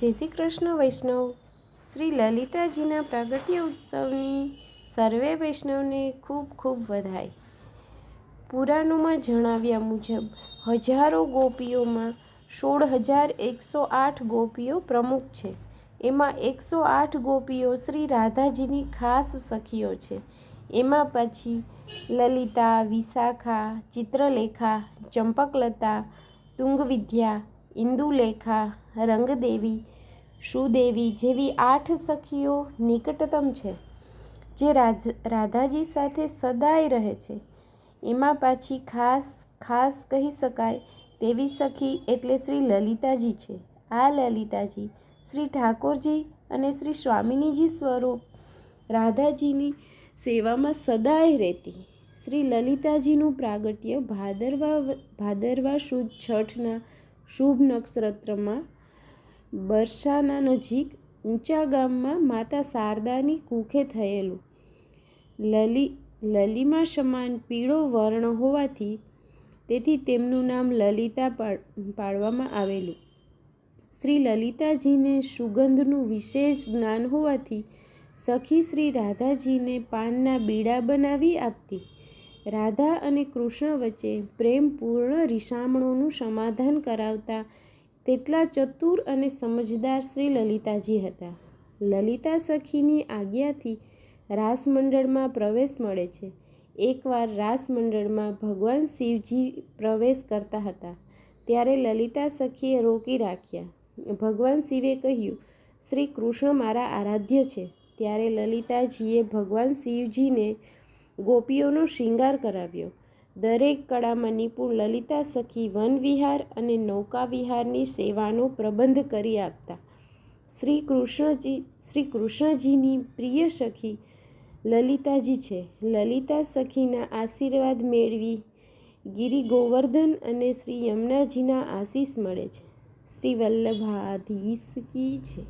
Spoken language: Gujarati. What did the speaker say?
જય શ્રી કૃષ્ણ વૈષ્ણવ. શ્રી લલિતાજીના પ્રાગટ્ય ઉત્સવની સર્વે વૈષ્ણવને ખૂબ ખૂબ વધાઈ. પુરાણોમાં જણાવ્યા મુજબ હજારો ગોપીઓમાં 16,108 ગોપીઓ પ્રમુખ છે. એમાં 108 ગોપીઓ શ્રી રાધાજીની ખાસ સખીઓ છે. એમાં પછી લલિતા, વિશાખા, ચિત્રલેખા, ચંપકલતા, તુંગવિદ્યા, ઇન્દુલેખા, રંગદેવી, સુદેવી જેવી 8 સખીઓ નિકટતમ છે, જે રાધાજી સાથે સદાય રહે છે. એમાં પાછી ખાસ કહી શકાય તેવી સખી એટલે શ્રી લલિતાજી છે. આ લલિતાજી શ્રી ઠાકોરજી અને શ્રી સ્વામિનીજી સ્વરૂપ રાધાજીની સેવામાં સદાય રહેતી. શ્રી લલિતાજીનું પ્રાગટ્ય ભાદરવા સુદ છઠના શુભ નક્ષત્રમાં બરસાના નજીક ઊંચા ગામમાં માતા શારદાની કુખે થયેલું. લલિમા સમાન પીળો વર્ણ હોવાથી તેથી તેમનું નામ લલિતા પાડવામાં આવેલું. શ્રી લલિતાજીને સુગંધનું વિશેષ જ્ઞાન હોવાથી સખી શ્રી રાધાજીને પાનના બીડા બનાવી આપતી. રાધા અને કૃષ્ણ વચ્ચે પ્રેમપૂર્ણ રીસામણોનું સમાધાન કરાવતા તેટલા ચતુર અને સમજદાર શ્રી લલિતાજી હતા. લલિતા સખીની આજ્ઞાથી રાસમંડળમાં પ્રવેશ મળે છે. એકવાર રાસમંડળમાં ભગવાન શિવજી પ્રવેશ કરતા હતા, ત્યારે લલિતા સખીએ રોકી રાખ્યા. ભગવાન શિવે કહ્યું, શ્રી કૃષ્ણ મારા આરાધ્ય છે. ત્યારે લલિતાજીએ ભગવાન શિવજીને ગોપીઓનો શૃંગાર કરાવ્યો. દરેક કળામાં નિપુણ લલિતા સખી વનવિહાર અને નૌકાવિહારની સેવાનો પ્રબંધ કરી આપતા. શ્રી કૃષ્ણજીની પ્રિય સખી લલિતાજી છે. લલિતા સખીના આશીર્વાદ મેળવી ગિરિ ગોવર્ધન અને શ્રી યમુનાજીના આશીષ મળે છે. શ્રી વલ્લભાધીશ કી છે.